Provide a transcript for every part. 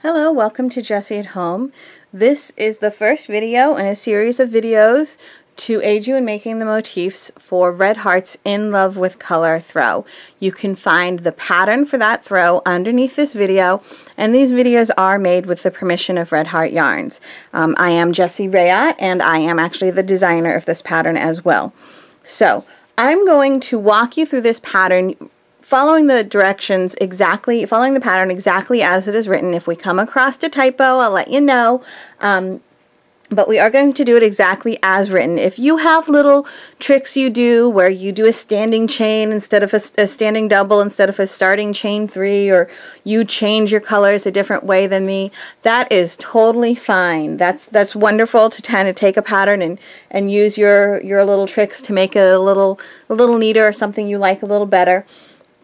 Hello, welcome to Jessie at Home. This is the first video in a series of videos to aid you in making the motifs for Red Heart's In Love with Color throw. You can find the pattern for that throw underneath this video, and these videos are made with the permission of Red Heart Yarns. I am Jessie Rayat, and I am actually the designer of this pattern as well. So I'm going to walk you through this pattern following the directions exactly, following the pattern exactly as it is written. If we come across a typo, I'll let you know. But we are going to do it exactly as written. If you have little tricks you do where you do a standing chain instead of a standing double instead of a starting chain 3, or you change your colors a different way than me, that is totally fine. That's wonderful to kind of take a pattern and use your little tricks to make it a little neater or something you like a little better.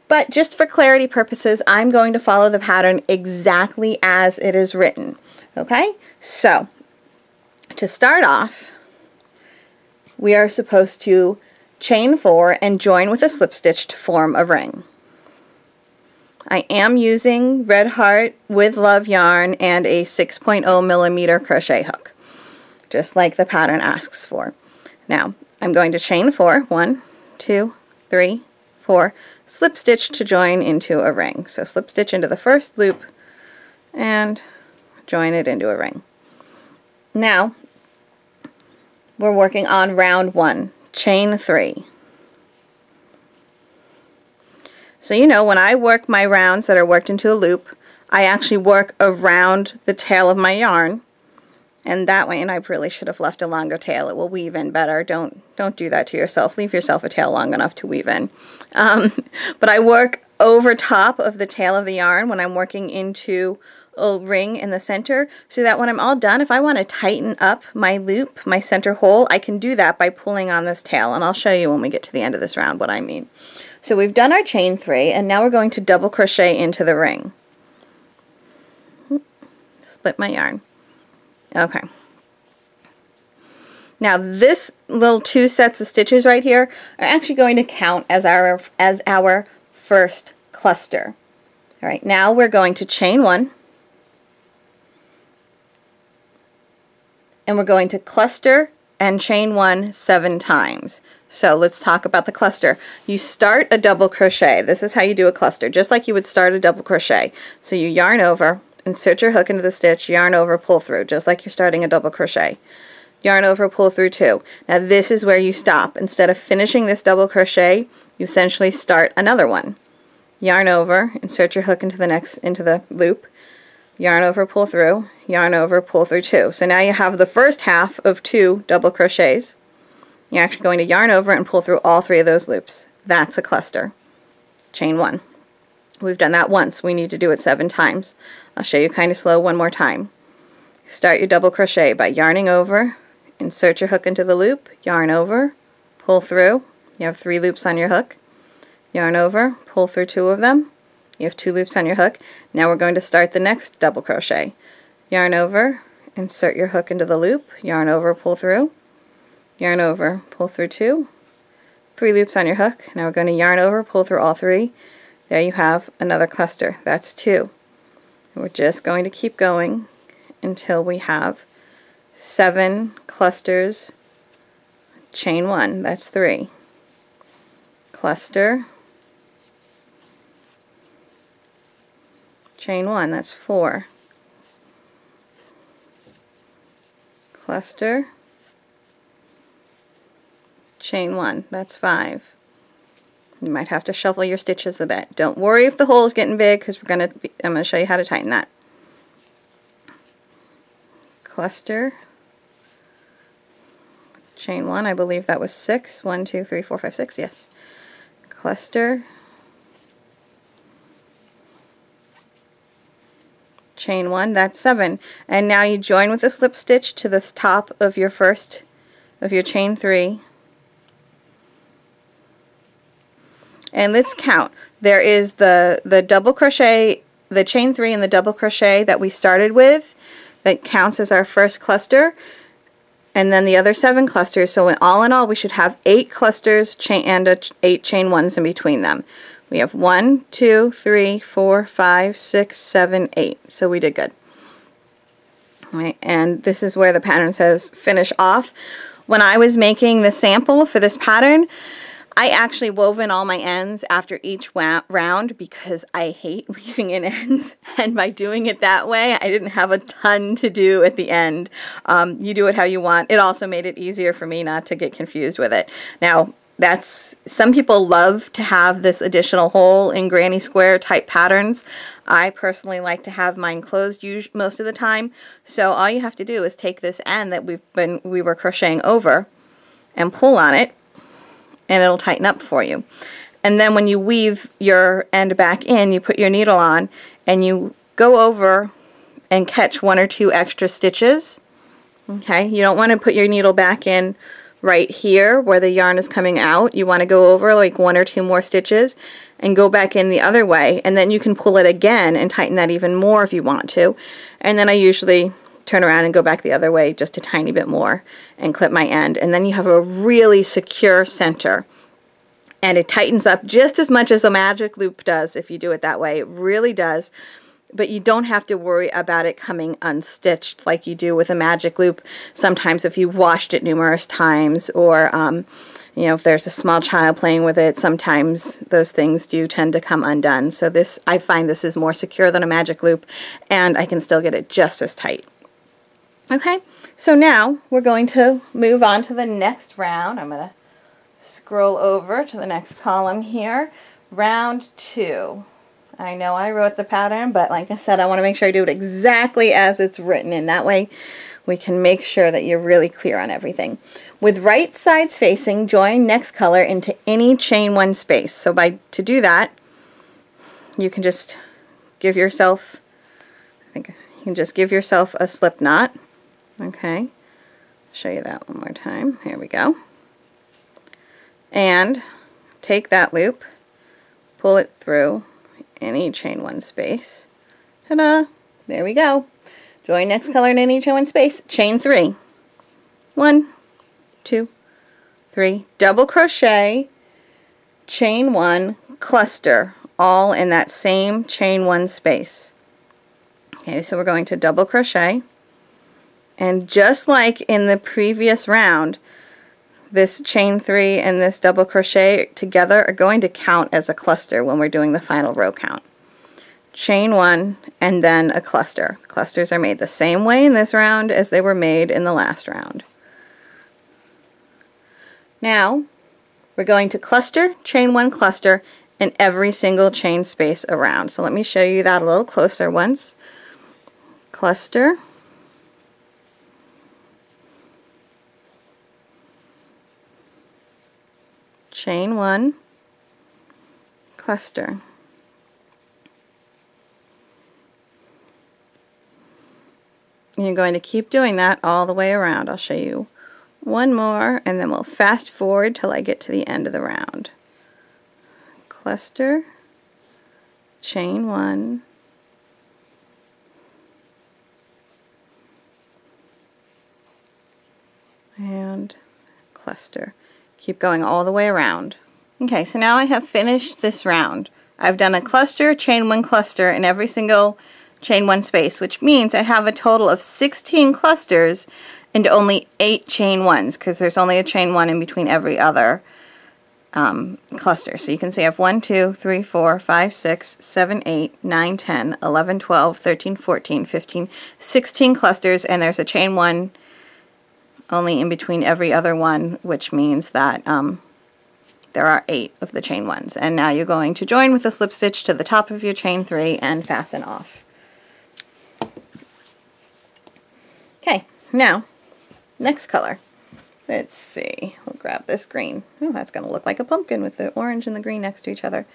But just for clarity purposes, I'm going to follow the pattern exactly as it is written. Okay? So, to start off, we are supposed to chain 4 and join with a slip stitch to form a ring. I am using Red Heart with Love yarn and a 6.0 millimeter crochet hook, just like the pattern asks for. Now, I'm going to chain 4, 1, 2, 3, 4, slip stitch to join into a ring. So slip stitch into the first loop and join it into a ring. Now we're working on round 1, chain 3. So you know, when I work my rounds that are worked into a loop, I actually work around the tail of my yarn, and that way, and I really should have left a longer tail, it will weave in better. Don't do that to yourself. Leave yourself a tail long enough to weave in. But I work over top of the tail of the yarn when I'm working into a ring in the center, so that when I'm all done, if I want to tighten up my loop, my center hole, I can do that by pulling on this tail, and I'll show you when we get to the end of this round what I mean. So we've done our chain 3, and now we're going to double crochet into the ring. Split my yarn. Okay. Now this little 2 sets of stitches right here are actually going to count as our first cluster. All right, now we're going to chain 1, and we're going to cluster and chain 1 7 times. So let's talk about the cluster. You start a double crochet. This is how you do a cluster, just like you would start a double crochet. So you yarn over, insert your hook into the stitch, yarn over, pull through, just like you're starting a double crochet. Yarn over, pull through 2. Now this is where you stop. Instead of finishing this double crochet, you essentially start another one. Yarn over, insert your hook into the loop, yarn over, pull through, yarn over, pull through 2. So now you have the first half of 2 double crochets. You're actually going to yarn over and pull through all 3 of those loops. That's a cluster. Chain 1. We've done that once. We need to do it 7 times. I'll show you kind of slow one more time. Start your double crochet by yarning over, insert your hook into the loop, yarn over, pull through. You have 3 loops on your hook. Yarn over, pull through 2 of them. You have 2 loops on your hook. Now we're going to start the next double crochet. Yarn over, insert your hook into the loop, yarn over, pull through. Yarn over, pull through 2. 3 loops on your hook. Now we're going to yarn over, pull through all 3. There you have another cluster. That's 2. We're just going to keep going until we have 7 clusters. Chain 1, that's 3. Cluster. Chain 1, that's 4. Cluster. Chain 1, that's 5. You might have to shuffle your stitches a bit. Don't worry if the hole is getting big, because I'm going to show you how to tighten that. Cluster. Chain 1, I believe that was 6. 1, 2, 3, 4, 5, 6, yes. Cluster. Chain 1, that's 7. And now you join with a slip stitch to the top of your chain 3. And let's count. There is the double crochet, the chain 3 and the double crochet that we started with, that counts as our first cluster, and then the other 7 clusters. So in all, we should have 8 clusters and 8 chain 1s in between them. We have 1, 2, 3, 4, 5, 6, 7, 8. So we did good. Right, and this is where the pattern says finish off. When I was making the sample for this pattern, I actually wove in all my ends after each round because I hate weaving in ends, and by doing it that way I didn't have a ton to do at the end. You do it how you want. It also made it easier for me not to get confused with it. Now some people love to have this additional hole in granny square type patterns. I personally like to have mine closed most of the time, so all you have to do is take this end that we were crocheting over and pull on it, and it'll tighten up for you. And then when you weave your end back in, you put your needle on and you go over and catch 1 or 2 extra stitches. Okay, you don't want to put your needle back in right here where the yarn is coming out. You want to go over like 1 or 2 more stitches and go back in the other way, and then you can pull it again and tighten that even more if you want to. And then I usually turn around and go back the other way just a tiny bit more and clip my end, and then you have a really secure center, and it tightens up just as much as a magic loop does if you do it that way. It really does. But you don't have to worry about it coming unstitched like you do with a magic loop sometimes if you washed it numerous times, or you know, if there's a small child playing with it, sometimes those things do tend to come undone. So this, I find this is more secure than a magic loop, and I can still get it just as tight. Okay, so now we're going to move on to the next round. I'm going to scroll over to the next column here. Round 2. I know I wrote the pattern, but like I said, I want to make sure I do it exactly as it's written, and that way we can make sure that you're really clear on everything. With right sides facing, join next color into any chain 1 space. So to do that, you can just give yourself, a slip knot. Okay, show you that one more time. Here we go. And take that loop, pull it through any chain 1 space. Ta-da! There we go. Join next color in any chain 1 space. Chain 3. 1, 2, 3. Double crochet, chain 1, cluster, all in that same chain 1 space. Okay, so we're going to double crochet, and just like in the previous round, this chain 3 and this double crochet together are going to count as a cluster when we're doing the final row count. Chain 1 and then a cluster. Clusters are made the same way in this round as they were made in the last round. Now we're going to cluster, chain 1, cluster in every single chain space around. So let me show you that a little closer once. Cluster, chain 1, cluster. And you're going to keep doing that all the way around. I'll show you one more, and then we'll fast forward till I get to the end of the round. Cluster, chain 1, and cluster. Keep going all the way around. Okay, so now I have finished this round. I've done a cluster, chain 1, cluster in every single chain 1 space, which means I have a total of 16 clusters and only 8 chain 1s, because there's only a chain 1 in between every other cluster. So you can see I have 1, 2, 3, 4, 5, 6, 7, 8, 9, 10, 11, 12, 13, 14, 15, 16 clusters, and there's a chain 1 only in between every other one, which means that there are 8 of the chain 1s. And now you're going to join with a slip stitch to the top of your chain 3 and fasten off. Okay, now next color. Let's see, we'll grab this green. Oh, that's going to look like a pumpkin with the orange and the green next to each other.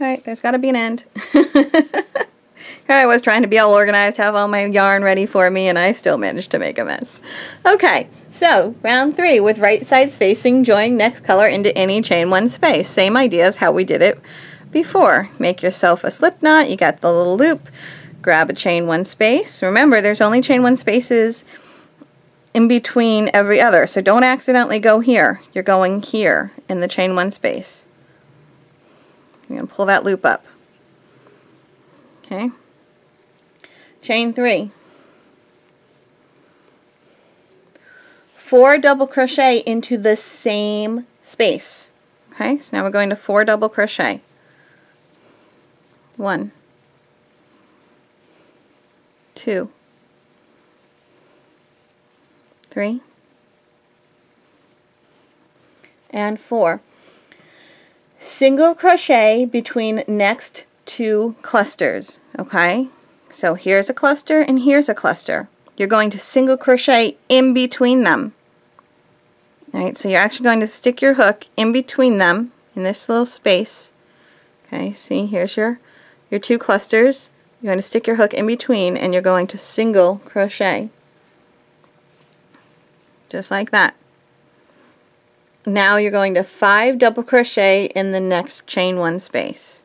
Alright, there's got to be an end. Here I was trying to be all organized, have all my yarn ready for me, and I still managed to make a mess. Okay, so round 3, with right sides facing, join next color into any chain 1 space. Same idea as how we did it before. Make yourself a slip knot, you got the little loop, grab a chain 1 space. Remember, there's only chain 1 spaces in between every other, so don't accidentally go here. You're going here in the chain 1 space. You're going to pull that loop up. Okay. Chain 3. 4 double crochet into the same space. Okay, so now we're going to 4 double crochet. 1, 2, 3, and 4. Single crochet between next 2 clusters. Okay, so here's a cluster and here's a cluster. You're going to single crochet in between them. Alright, so you're actually going to stick your hook in between them in this little space. Okay, see, here's your 2 clusters. You're going to stick your hook in between and you're going to single crochet. Just like that. Now you're going to 5 double crochet in the next chain 1 space.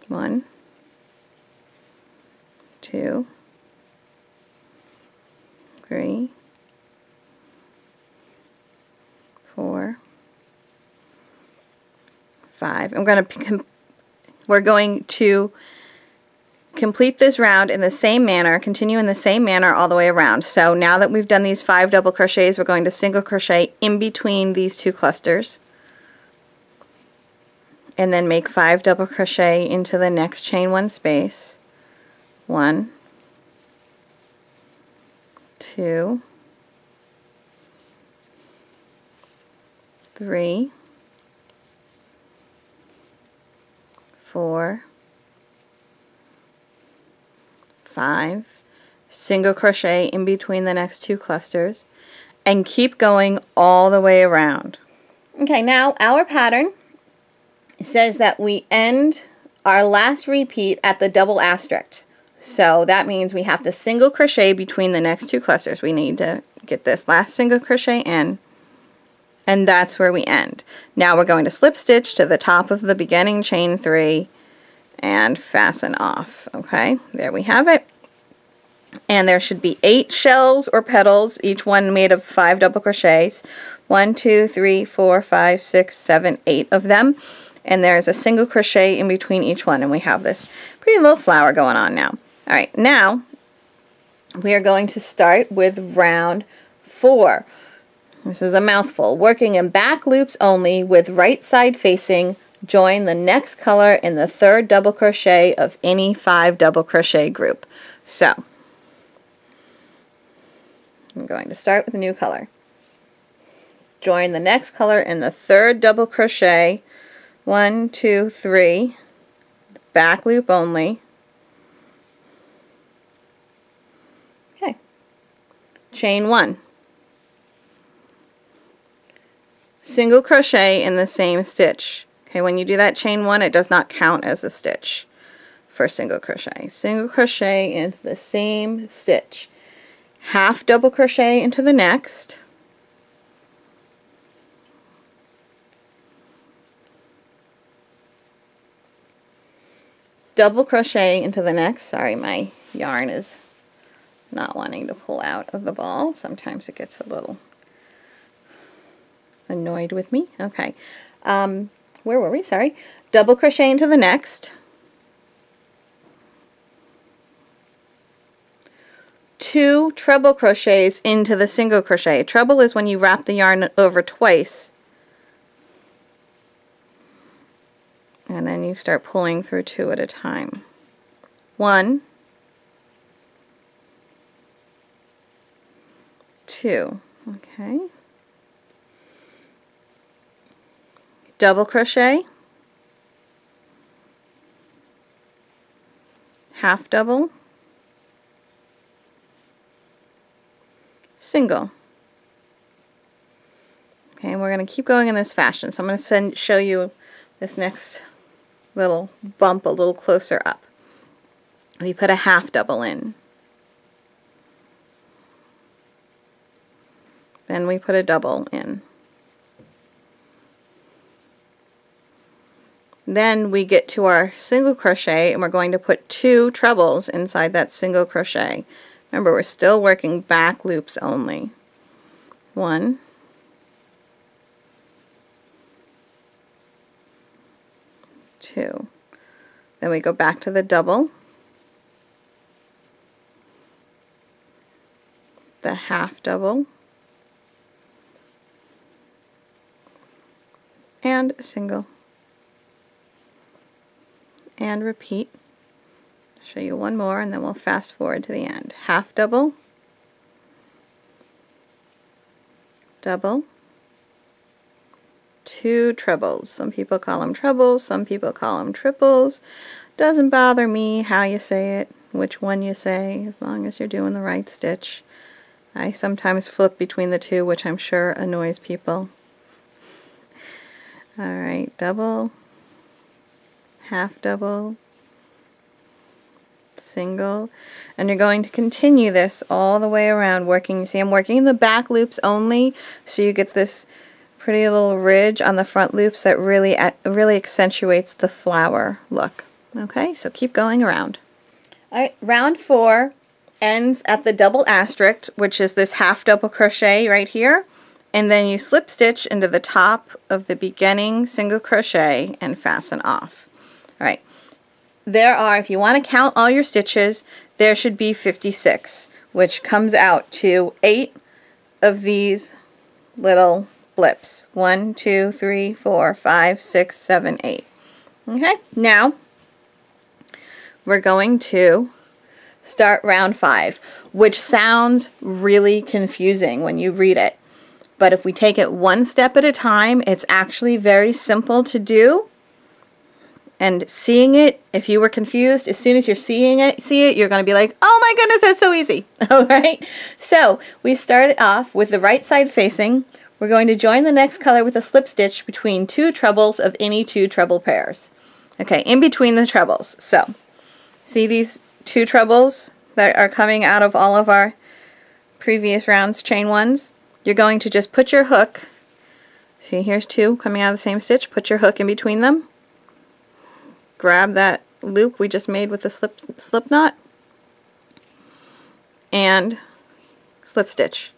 1, 2, 3, 4, 5. We're going to complete this round in the same manner, continue in the same manner all the way around. So now that we've done these 5 double crochets, we're going to single crochet in between these 2 clusters and then make 5 double crochet into the next chain 1 space. 1, 2, 3, 4, 5, single crochet in between the next 2 clusters, and keep going all the way around. Okay, now our pattern says that we end our last repeat at the double asterisk. So that means we have to single crochet between the next 2 clusters. We need to get this last single crochet in, and that's where we end. Now we're going to slip stitch to the top of the beginning chain 3 and fasten off. Okay, there we have it. And there should be 8 shells or petals, each one made of 5 double crochets. 1, 2, 3, 4, 5, 6, 7, 8 of them. And there's a single crochet in between each one, and we have this pretty little flower going on now. Alright, now we are going to start with round 4. This is a mouthful. Working in back loops only with right side facing, join the next color in the 3rd double crochet of any 5 double crochet group. So I'm going to start with a new color. Join the next color in the 3rd double crochet. 1, 2, 3, back loop only. Okay, chain 1, single crochet in the same stitch. Okay, when you do that chain 1, it does not count as a stitch for single crochet. Single crochet into the same stitch, half double crochet into the next, double crochet into the next. Sorry, my yarn is not wanting to pull out of the ball. Sometimes it gets a little annoyed with me. Okay, where were we? Sorry. Double crochet into the next, 2 treble crochets into the single crochet. Treble is when you wrap the yarn over twice and then you start pulling through 2 at a time. 1, 2, okay. Double crochet, half double, single. Okay, and we're going to keep going in this fashion. So I'm going to show you this next little bump a little closer up. We put a half double in. Then we put a double in. Then we get to our single crochet and we're going to put 2 trebles inside that single crochet. Remember, we're still working back loops only. 1, 2. Then we go back to the double, double, and single, and repeat. I'll show you one more and then we'll fast forward to the end. Half double, double, 2 trebles. Some people call them trebles, some people call them triples. Doesn't bother me how you say it, which one you say, as long as you're doing the right stitch. I sometimes flip between the two, which I'm sure annoys people. Alright, double, half double, single, and you're going to continue this all the way around working. You see I'm working the back loops only, so you get this pretty little ridge on the front loops that really accentuates the flower look. Okay, so keep going around. Alright, round 4 ends at the double asterisk, which is this half double crochet right here, and then you slip stitch into the top of the beginning single crochet and fasten off. Alright, there are, if you want to count all your stitches, there should be 56, which comes out to 8 of these little blips. 1, 2, 3, 4, 5, 6, 7, 8. Okay, now we're going to start round 5, which sounds really confusing when you read it. But if we take it one step at a time, it's actually very simple to do. And seeing it, if you were confused, as soon as you're see it, you're going to be like, oh my goodness, that's so easy. Alright, so we start off with the right side facing. We're going to join the next color with a slip stitch between 2 trebles of any 2 treble pairs. Okay, in between the trebles. So, see these 2 trebles that are coming out of all of our previous rounds, chain 1s? You're going to just put your hook, see here's 2 coming out of the same stitch, put your hook in between them, grab that loop we just made with the slip knot, and slip stitch.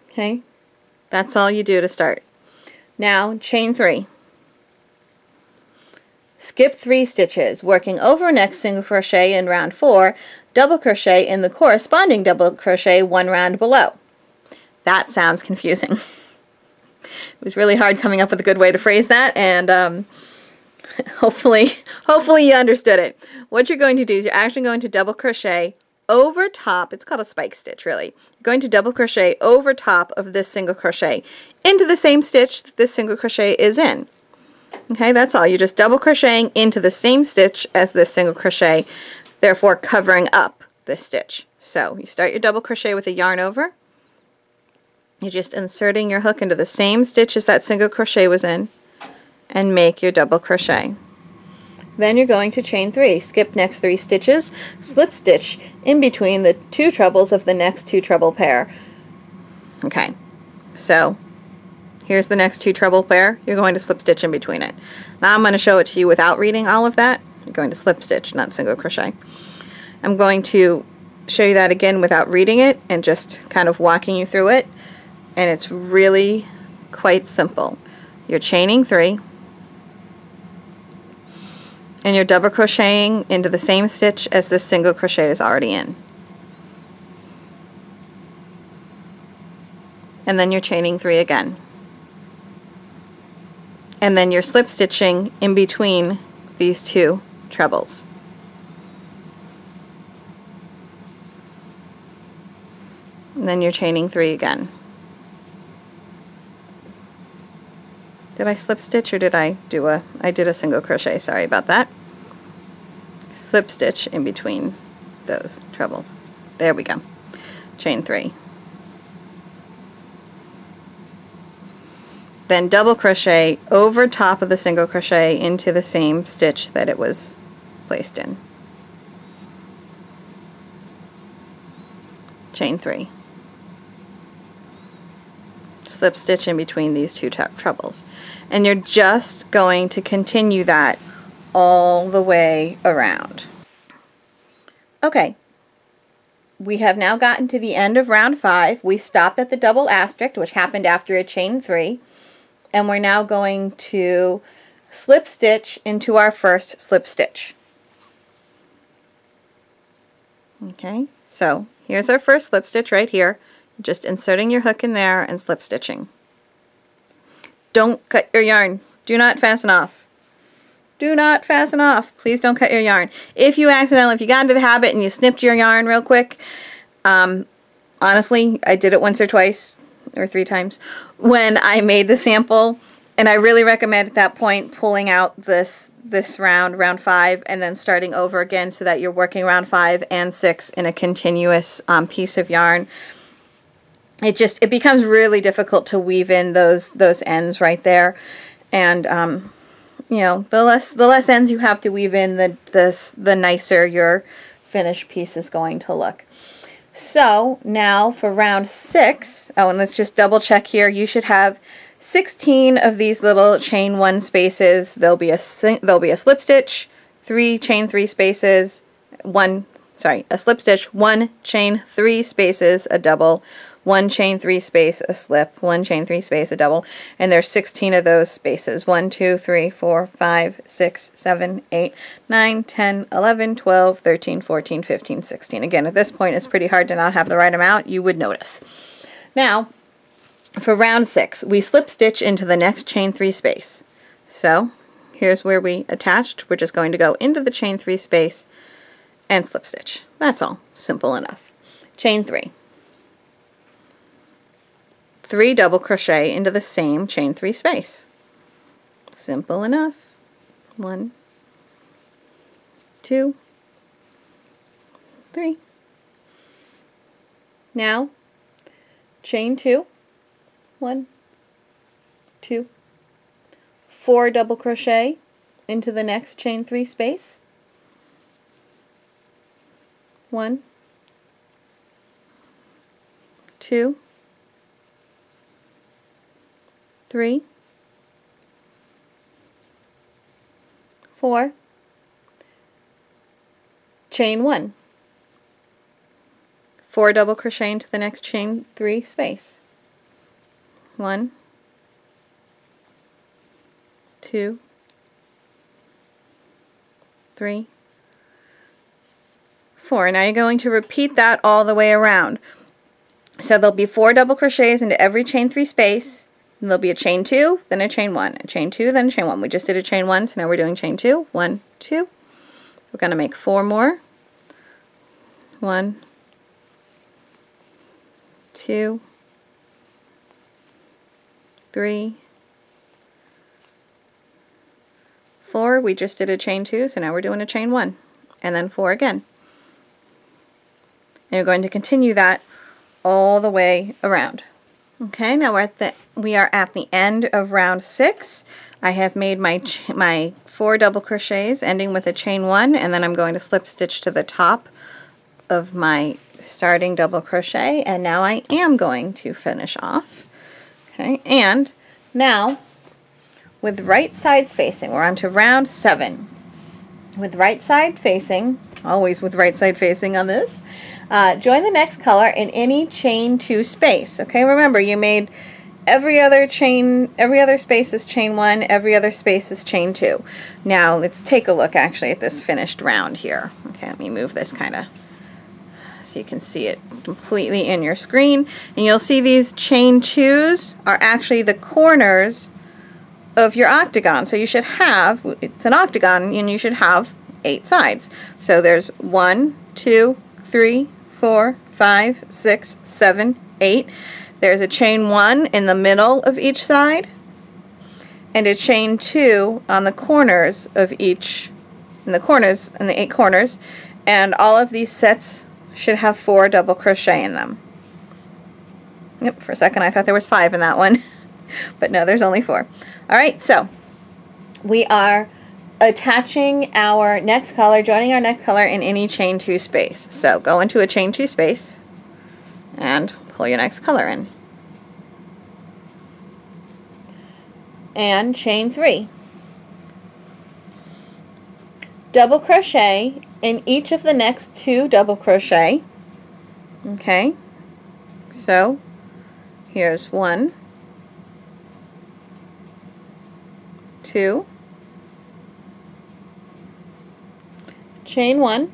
Okay, that's all you do to start. Now chain 3. Skip 3 stitches, working over next single crochet in round 4, double crochet in the corresponding double crochet 1 round below. That sounds confusing. It was really hard coming up with a good way to phrase that, and hopefully you understood it. What you're going to do is you're actually going to double crochet over top, it's called a spike stitch really. You're going to double crochet over top of this single crochet into the same stitch that this single crochet is in. Okay, that's all. You're just double crocheting into the same stitch as this single crochet, therefore covering up this stitch. So you start your double crochet with a yarn over. You're just inserting your hook into the same stitch as that single crochet was in and make your double crochet. Then you're going to chain 3. Skip next 3 stitches, slip stitch in between the 2 trebles of the next 2 treble pair. Okay, so here's the next 2 treble pair. You're going to slip stitch in between it. Now I'm going to show it to you without reading all of that. You're going to slip stitch, not single crochet. I'm going to show you that again without reading it and just kind of walking you through it. And it's really quite simple. You're chaining 3 and you're double crocheting into the same stitch as this single crochet is already in. And then you're chaining 3 again. And then you're slip stitching in between these 2 trebles. And then you're chaining 3 again. Did I slip stitch or did I do I did a single crochet, sorry about that. Slip stitch in between those trebles. There we go. Chain 3. Then double crochet over top of the single crochet into the same stitch that it was placed in. Chain 3. Slip stitch in between these 2 trebles. And you're just going to continue that all the way around. Okay, we have now gotten to the end of round 5. We stopped at the double asterisk, which happened after a chain 3, and we're now going to slip stitch into our first slip stitch. Okay, so here's our first slip stitch right here. just inserting your hook in there and slip stitching. Don't cut your yarn. Do not fasten off. Do not fasten off. Please don't cut your yarn. If you got into the habit and you snipped your yarn real quick, honestly, I did it once or twice or 3 times when I made the sample, and I really recommend at that point pulling out this round 5, and then starting over again so that you're working round 5 and 6 in a continuous piece of yarn. It becomes really difficult to weave in those ends right there, and you know, the less ends you have to weave in, the nicer your finished piece is going to look. So now for round 6, oh, and let's just double check here. You should have 16 of these little chain 1 spaces. There'll be a slip stitch, 3 chain 3 spaces, a slip stitch, 1 chain 3 spaces, a double, 1 chain 3 space, a slip, 1 chain 3 space, a double, and there's 16 of those spaces. 1, 2, 3, 4, 5, 6, 7, 8, 9, 10, 11, 12, 13, 14, 15, 16. Again, at this point, it's pretty hard to not have the right amount. You would notice. Now, for round 6, we slip stitch into the next chain 3 space. So, here's where we attached. We're just going to go into the chain 3 space and slip stitch. That's all. Simple enough. Chain 3. 3 double crochet into the same chain 3 space. Simple enough. 1, 2, 3. Now, chain 2. 1, 2, 4 double crochet into the next chain 3 space. 1, 2, 3, 4, chain 1, 4 double crochet into the next chain 3 space. 1, 2, 3, 4. Now you're going to repeat that all the way around. So there'll be 4 double crochets into every chain 3 space. And there'll be a chain 2, then a chain 1, a chain 2, then a chain 1. We just did a chain 1, so now we're doing chain 2. 1, 2. We're going to make 4 more. 1, 2, 3, 4. We just did a chain 2, so now we're doing a chain 1, and then 4 again. And you're going to continue that all the way around. Okay, now we are at the end of round 6. I have made my 4 double crochets ending with a chain 1, and then I'm going to slip stitch to the top of my starting double crochet, and now I am going to finish off. Okay, and now with right sides facing, we're on to round 7. With right side facing, always with right side facing on this, join the next color in any chain 2 space. Okay, remember you made every other space is chain 1, every other space is chain 2. Now let's take a look actually at this finished round here. Okay, let me move this kind of so you can see it completely in your screen, and you'll see these chain 2s are actually the corners of your octagon. So you should have, it's an octagon, and you should have 8 sides. So there's 1, 2, 3, 4, 5, 6, 7, 8. There's a chain 1 in the middle of each side, and a chain 2 on the corners of each, in the 8 corners, and all of these sets should have 4 double crochet in them. Yep, for a second I thought there was 5 in that one, but no, there's only 4. Alright, so we are attaching our next color, joining our next color in any chain 2 space. So go into a chain 2 space and pull your next color in. And chain 3. Double crochet in each of the next 2 double crochet. Okay, so here's 1, 2, chain 1,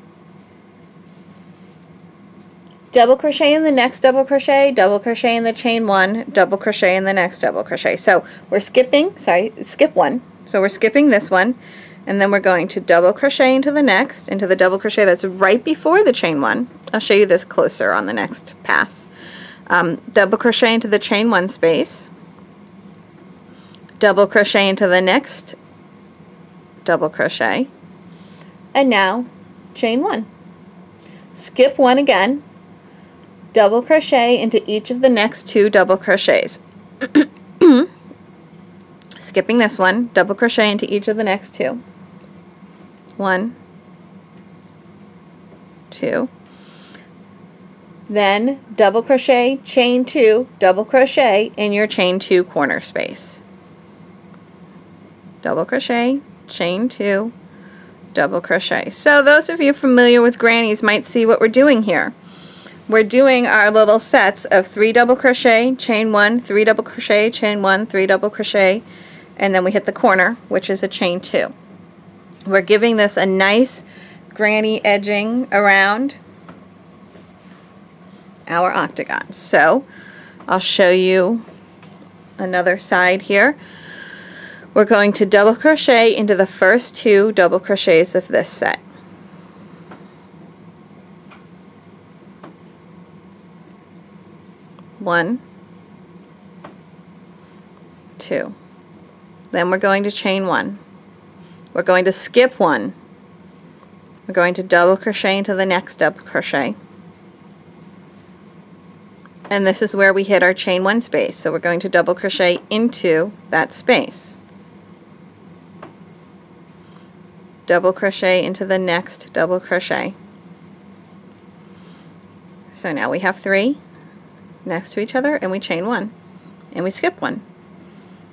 double crochet in the next double crochet, double crochet in the chain one, double crochet in the next double crochet. So we're skipping, skip one. So we're skipping this one, and then we're going to double crochet into the next, into the double crochet that's right before the chain one. I'll show you this closer on the next pass. Double crochet into the chain one space, double crochet into the next double crochet, and now chain one. Skip one again, double crochet into each of the next two double crochets. Skipping this one, double crochet into each of the next two. 1, 2. Then double crochet, chain 2, double crochet in your chain 2 corner space. Double crochet, chain 2, double crochet. So those of you familiar with grannies might see what we're doing here. We're doing our little sets of 3 double crochet, chain 1, 3 double crochet, chain 1, 3 double crochet, and then we hit the corner, which is a chain 2. We're giving this a nice granny edging around our octagon. So I'll show you another side here. We're going to double crochet into the first 2 double crochets of this set. One, 2. Then we're going to chain 1. We're going to skip 1. We're going to double crochet into the next double crochet. And this is where we hit our chain 1 space. So we're going to double crochet into that space. Double crochet into the next double crochet. So now we have 3 next to each other, and we chain 1. And we skip 1.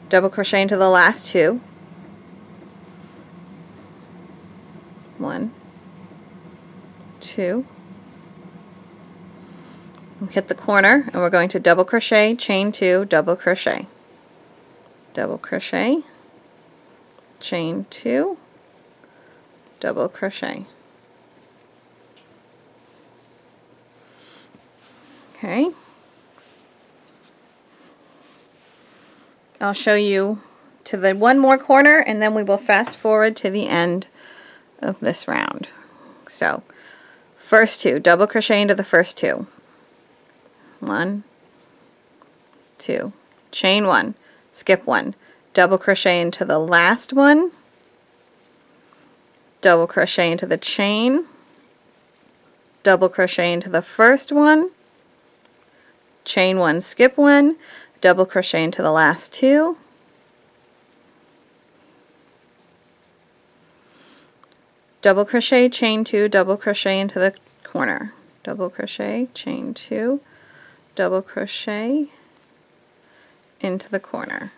Double crochet into the last 2. 1, 2. We'll hit the corner, and we're going to double crochet, chain 2, double crochet. Double crochet, chain 2, double crochet. Okay. I'll show you to the one more corner, and then we will fast forward to the end of this round. So first 2, double crochet into the first 2. 1, 2, chain 1, skip 1, double crochet into the last one, double crochet into the chain, double crochet into the first one, chain 1, skip 1, double crochet into the last 2, double crochet, chain 2, double crochet into the corner, double crochet, chain 2, double crochet into the corner.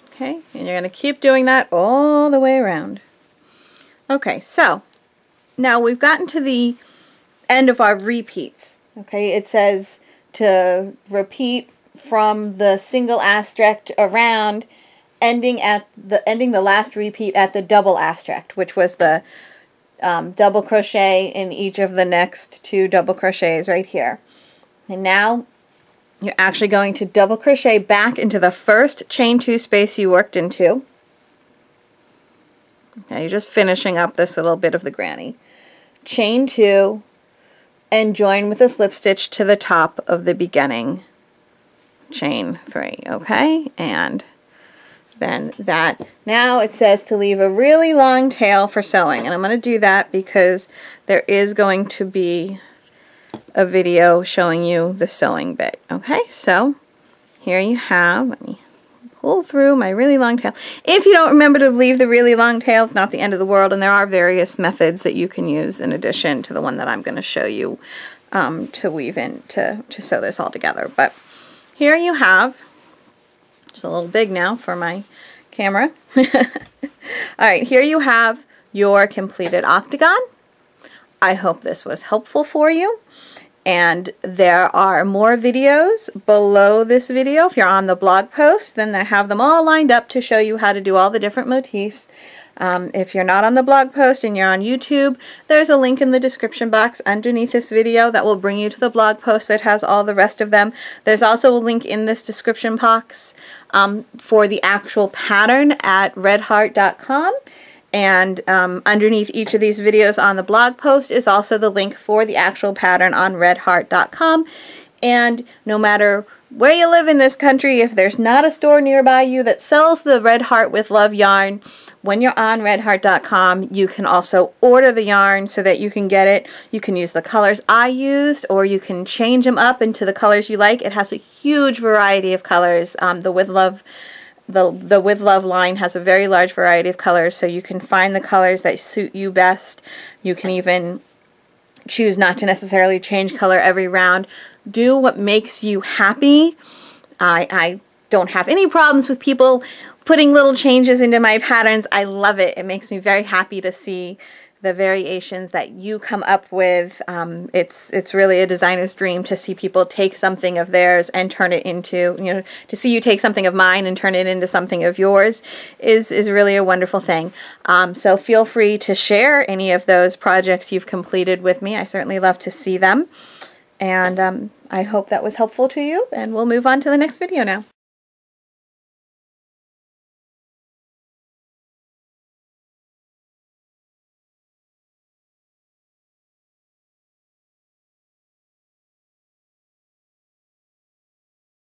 Okay, and you're going to keep doing that all the way around. Okay, so now we've gotten to the end of our repeats. Okay, it says to repeat from the single asterisk around, ending the last repeat at the double asterisk, which was the double crochet in each of the next 2 double crochets right here. And now you're actually going to double crochet back into the first chain 2 space you worked into. Okay, you're just finishing up this little bit of the granny. Chain 2 and join with a slip stitch to the top of the beginning chain 3. Okay, and then that. Now it says to leave a really long tail for sewing, and I'm going to do that because there is going to be a video showing you the sewing bit. Okay, so here you have, let me pull through my really long tail. If you don't remember to leave the really long tail, it's not the end of the world, and there are various methods that you can use in addition to the one that I'm going to show you to weave in to sew this all together. But here you have, it's a little big now for my camera. Alright, here you have your completed octagon. I hope this was helpful for you. And there are more videos below this video. If you're on the blog post, then I have them all lined up to show you how to do all the different motifs If you're not on the blog post and you're on YouTube, there's a link in the description box underneath this video that will bring you to the blog post that has all the rest of them. There's also a link in this description box for the actual pattern at redheart.com. And underneath each of these videos on the blog post is also the link for the actual pattern on redheart.com. And no matter where you live in this country, if there's not a store nearby you that sells the Red Heart with Love yarn, when you're on redheart.com, you can also order the yarn so that you can get it. You can use the colors I used, or you can change them up into the colors you like. It has a huge variety of colors. The With Love line has a very large variety of colors, so you can find the colors that suit you best. You can even choose not to necessarily change color every round. Do what makes you happy. I don't have any problems with people putting little changes into my patterns. I love it. It makes me very happy to see the variations that you come up with. It's really a designer's dream to see people take something of theirs and turn it into, you know, to see you take something of mine and turn it into something of yours is really a wonderful thing. So feel free to share any of those projects you've completed with me. I certainly love to see them. And I hope that was helpful to you, and we'll move on to the next video now.